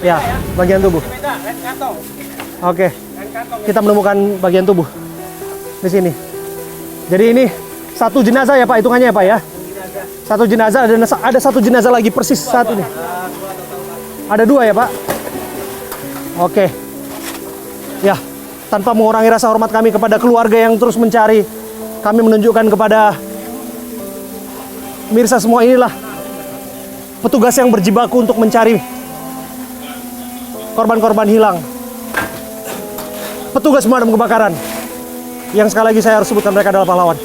Ya, bagian tubuh. Oke, kita menemukan bagian tubuh di sini. Jadi ini satu jenazah ya Pak, hitungannya ya Pak ya? Satu jenazah, ada satu jenazah lagi persis saat ini. Ada dua ya Pak? Oke. Ya, tanpa mengurangi rasa hormat kami kepada keluarga yang terus mencari, kami menunjukkan kepada pemirsa semua, inilah petugas yang berjibaku untuk mencari korban-korban hilang. Petugas pemadam kebakaran, yang sekali lagi saya harus sebutkan mereka adalah pahlawan.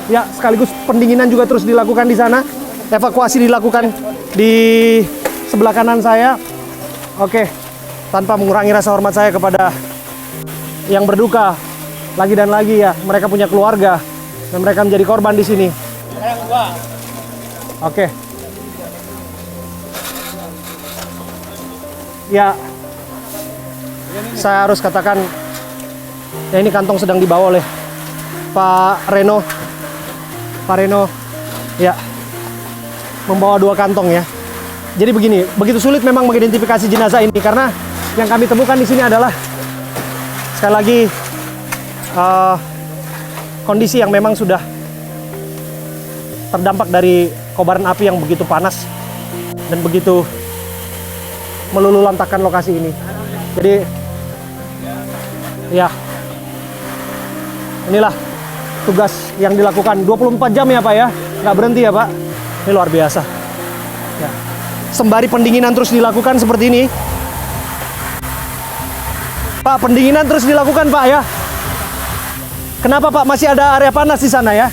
Ya, sekaligus pendinginan juga terus dilakukan di sana. Evakuasi dilakukan di sebelah kanan saya. Oke, tanpa mengurangi rasa hormat saya kepada yang berduka lagi dan lagi ya. Mereka punya keluarga dan mereka menjadi korban di sini. Oke. Ya, saya harus katakan, ya ini kantong sedang dibawa oleh Pak Reno. Pak Reno, ya, membawa dua kantong ya. Jadi begini, begitu sulit memang mengidentifikasi jenazah ini karena yang kami temukan di sini adalah sekali lagi kondisi yang memang sudah terdampak dari kobaran api yang begitu panas dan begitu meluluhlantakkan lokasi ini. Jadi ya, inilah tugas yang dilakukan 24 jam ya Pak ya, nggak berhenti ya Pak. Ini luar biasa ya. Sembari pendinginan terus dilakukan seperti ini Pak, pendinginan terus dilakukan Pak ya. Kenapa Pak? Masih ada area panas di sana ya.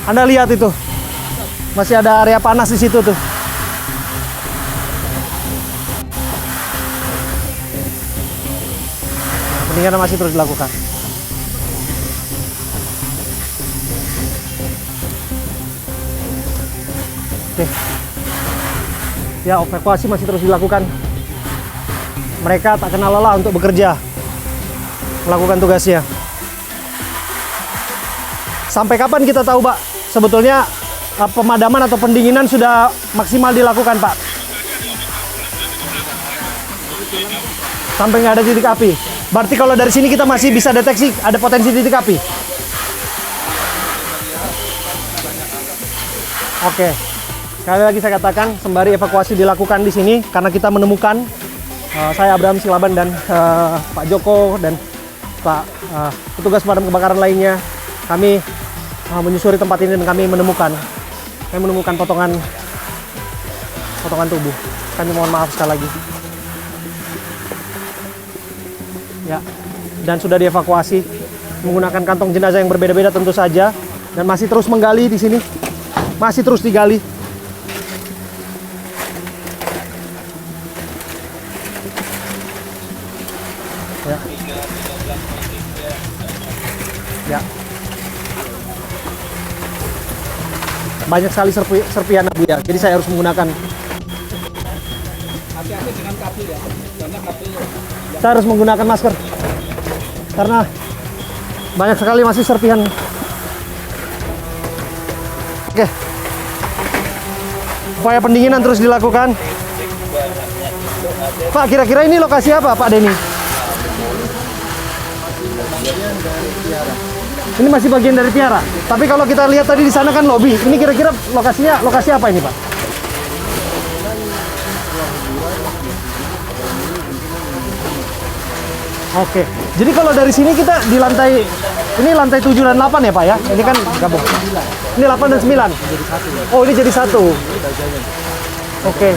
Anda lihat itu, masih ada area panas di situ tuh. Pendinginan masih terus dilakukan. Oke. Ya, evakuasi masih terus dilakukan. Mereka tak kenal lelah untuk bekerja, melakukan tugasnya. Sampai kapan kita tahu Pak? Sebetulnya pemadaman atau pendinginan sudah maksimal dilakukan Pak. Sampai nggak ada titik api. Berarti kalau dari sini kita masih bisa deteksi ada potensi titik api. Oke. Sekali lagi saya katakan, sembari evakuasi dilakukan di sini karena kita menemukan, saya Abraham Silaban dan Pak Joko dan Pak petugas pemadam kebakaran lainnya, kami menyusuri tempat ini dan kami menemukan potongan tubuh. Kami mohon maaf sekali lagi. Ya, dan sudah dievakuasi menggunakan kantong jenazah yang berbeda-beda tentu saja, dan masih terus menggali di sini, masih terus digali. Ya. Ya. Banyak sekali serpihan abu ya. Jadi saya harus menggunakan. Hati-hati dengan kabel ya. Karena kabel. Saya harus menggunakan masker. Karena banyak sekali masih serpihan. Oke. Upaya pendinginan terus dilakukan. Pak, kira-kira ini lokasi apa Pak Denny? Ini masih bagian dari Tiara. Tapi kalau kita lihat tadi di sana kan lobi. Ini kira-kira lokasinya lokasi apa ini Pak? Oke. Jadi kalau dari sini kita di lantai, ini lantai 7 dan 8 ya Pak ya? Ini kan gabung. Ini 8 dan 9. Oh, ini jadi satu. Oke.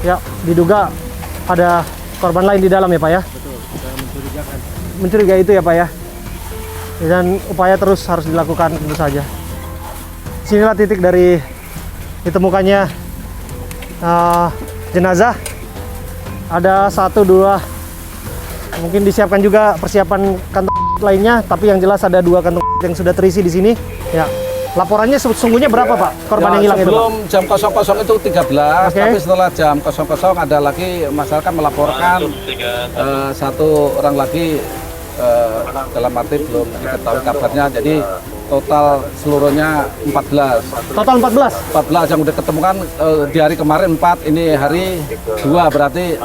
Ya, diduga ada korban lain di dalam ya Pak ya? Betul, kita mencurigakan. Mencurigai itu ya Pak ya? Dan upaya terus harus dilakukan tentu saja. Sinilah titik dari ditemukannya jenazah. Ada 1, 2, mungkin disiapkan juga persiapan kantong lainnya, tapi yang jelas ada 2 kantong yang sudah terisi di sini. Ya, laporannya sesungguhnya berapa Pak korban yang hilang itu Pak? Sebelum jam 00 itu 13, Oke. tapi setelah jam 00 ada lagi masyarakat melaporkan satu orang lagi dalam arti belum diketahui kabarnya. Jadi total seluruhnya 14. Total 14? 14 yang udah ketemukan di hari kemarin 4, ini hari 2 berarti 6.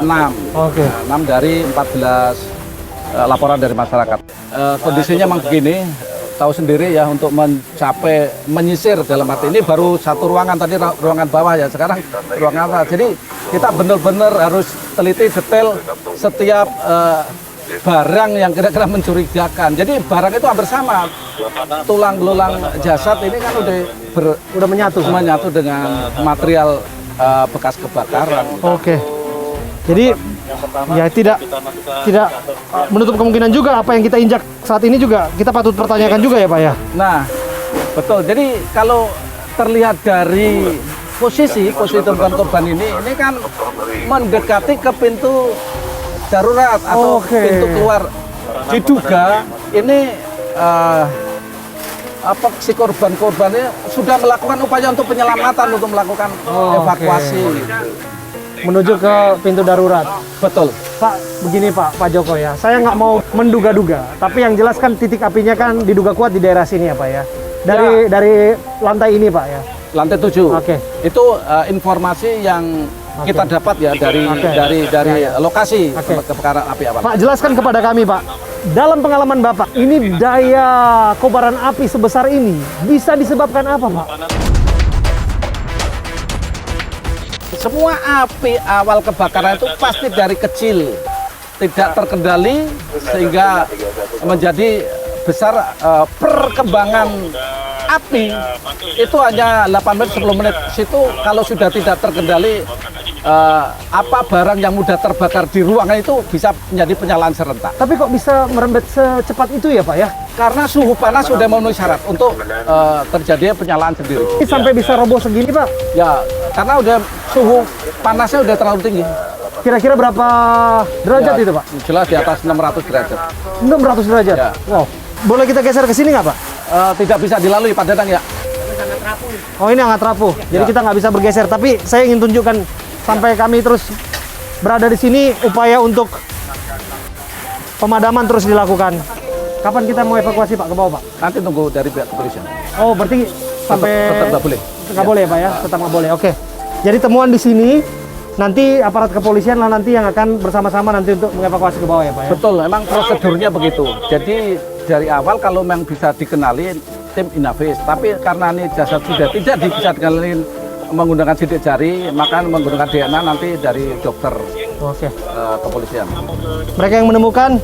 Oke. 6 dari 14 laporan dari masyarakat. Kondisinya memang begini, tahu sendiri ya, untuk mencapai menyisir dalam arti ini baru satu ruangan, tadi ruangan bawah ya, sekarang ruangan atas. Jadi kita benar-benar harus teliti detail setiap barang yang kira-kira mencurigakan. Jadi barang itu hampir sama. Tulang belulang jasad ini kan udah menyatu dengan material bekas kebakaran. Oke. Jadi ya tidak menutup kemungkinan juga apa yang kita injak saat ini juga kita patut pertanyakan juga ya Pak ya. Nah, betul. Jadi kalau terlihat dari posisi korban ini kan mendekati ke pintu darurat atau Oke. pintu keluar. Diduga ini si korban-korbannya sudah melakukan upaya untuk penyelamatan, untuk melakukan evakuasi. Menuju ke pintu darurat. Betul. Pak, begini Pak Joko ya. Saya nggak mau menduga-duga, tapi yang jelas kan titik apinya kan diduga kuat di daerah sini ya Pak ya. Dari lantai ini Pak ya. Lantai 7. Oke. Itu informasi yang kita dapat ya dari lokasi kebakaran api awal. Pak, jelaskan kepada kami Pak, dalam pengalaman Bapak, ini daya kobaran api sebesar ini bisa disebabkan apa Pak? Semua api awal kebakaran itu pasti dari kecil, tidak terkendali sehingga menjadi besar. Perkembangan api itu hanya 8 menit 10 menit. Situ kalau sudah tidak terkendali, apa barang yang mudah terbakar di ruangan itu bisa menjadi penyalaan serentak. Tapi kok bisa merembet secepat itu ya Pak ya? Karena suhu panas sudah memenuhi syarat untuk terjadi penyalaan sendiri. Ini sampai bisa roboh segini Pak? Ya, karena udah suhu panasnya udah terlalu tinggi. Kira-kira berapa derajat itu Pak? Jelas di atas 600 derajat. 600 derajat? Ya. Wow. Boleh kita geser ke sini nggak Pak? Tidak bisa dilalui Pak Dadang ya. Oh ini hangat rapuh, jadi kita nggak bisa bergeser. Tapi saya ingin tunjukkan sampai kami terus berada di sini, upaya untuk pemadaman terus dilakukan. Kapan kita mau evakuasi Pak ke bawah Pak? Nanti tunggu dari pihak kepolisian. Oh berarti sampai Tetap nggak boleh. Nggak boleh ya Pak ya? Tetap nggak boleh. Oke. Jadi temuan di sini, nanti aparat kepolisian lah nanti yang akan bersama-sama nanti untuk mengevakuasi ke bawah ya Pak ya? Betul, memang prosedurnya begitu. Jadi dari awal kalau memang bisa dikenali tim Inavis, tapi karena ini jasad sudah tidak bisa dikenali menggunakan sidik jari, maka menggunakan DNA nanti dari dokter kepolisian. Mereka yang menemukan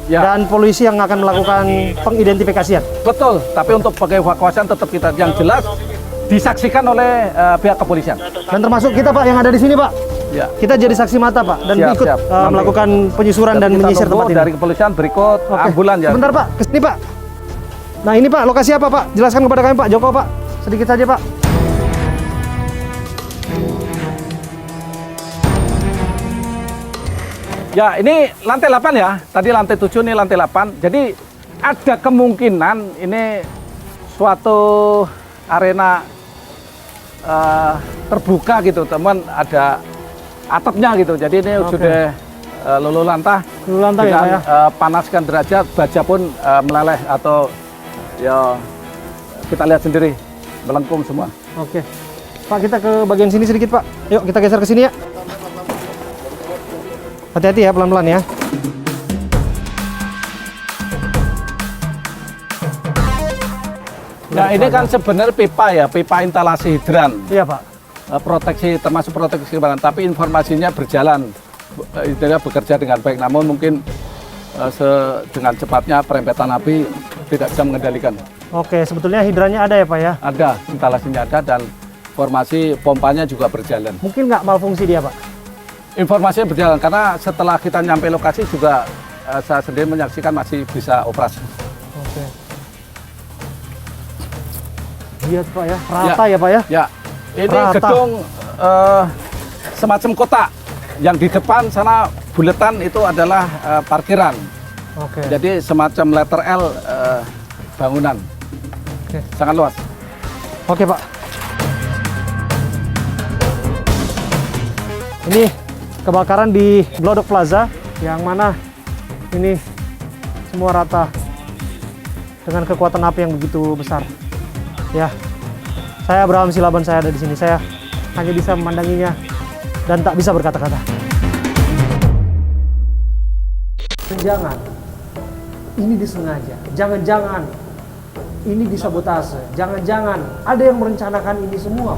ya. Dan polisi yang akan melakukan pengidentifikasian. Betul, tapi untuk pengevakuasian tetap kita yang jelas disaksikan oleh pihak kepolisian. Dan termasuk kita Pak yang ada di sini Pak. Ya. Kita jadi saksi mata Pak dan ikut melakukan penyusuran dan menyisir tempat ini. Dari kepolisian berikut ambulan ya. Sebentar Pak, kesini Pak. Nah ini Pak, lokasi apa Pak? Jelaskan kepada kami Pak Joko Pak. Sedikit saja Pak. Ya ini lantai 8 ya. Tadi lantai 7 ini lantai 8. Jadi ada kemungkinan ini suatu arena terbuka gitu teman, ada atapnya gitu. Jadi ini sudah luluh lantah dengan ya, panaskan derajat, baja pun meleleh atau ya kita lihat sendiri melengkung semua. Oke. Pak kita ke bagian sini sedikit Pak. Yuk kita geser ke sini ya. Hati-hati ya, pelan-pelan ya. Nah ini kan sebenarnya pipa ya, pipa instalasi hidran. Iya Pak. Proteksi, termasuk proteksi keamanan, tapi informasinya berjalan, dia bekerja dengan baik, namun mungkin dengan cepatnya perempetan api tidak bisa mengendalikan. Oke, sebetulnya hidrannya ada ya Pak ya? Ada, instalasinya ada dan formasi pompanya juga berjalan. Mungkin nggak malfungsi dia Pak? Informasinya berjalan, karena setelah kita nyampe lokasi juga saya sendiri menyaksikan masih bisa operasi. Oke. Lihat Pak ya, rata ya Pak ya? Ya. Ini rata. gedung semacam kotak, yang di depan sana buletan itu adalah parkiran. Oke. Jadi semacam letter L bangunan. Oke. Sangat luas. Oke, Pak. Ini kebakaran di Glodok Plaza, yang mana ini semua rata dengan kekuatan api yang begitu besar. Ya, saya Abraham Silaban, saya ada di sini. Saya hanya bisa memandanginya dan tak bisa berkata-kata. Jangan, ini disengaja. Jangan-jangan ini disabotase. Jangan-jangan ada yang merencanakan ini semua.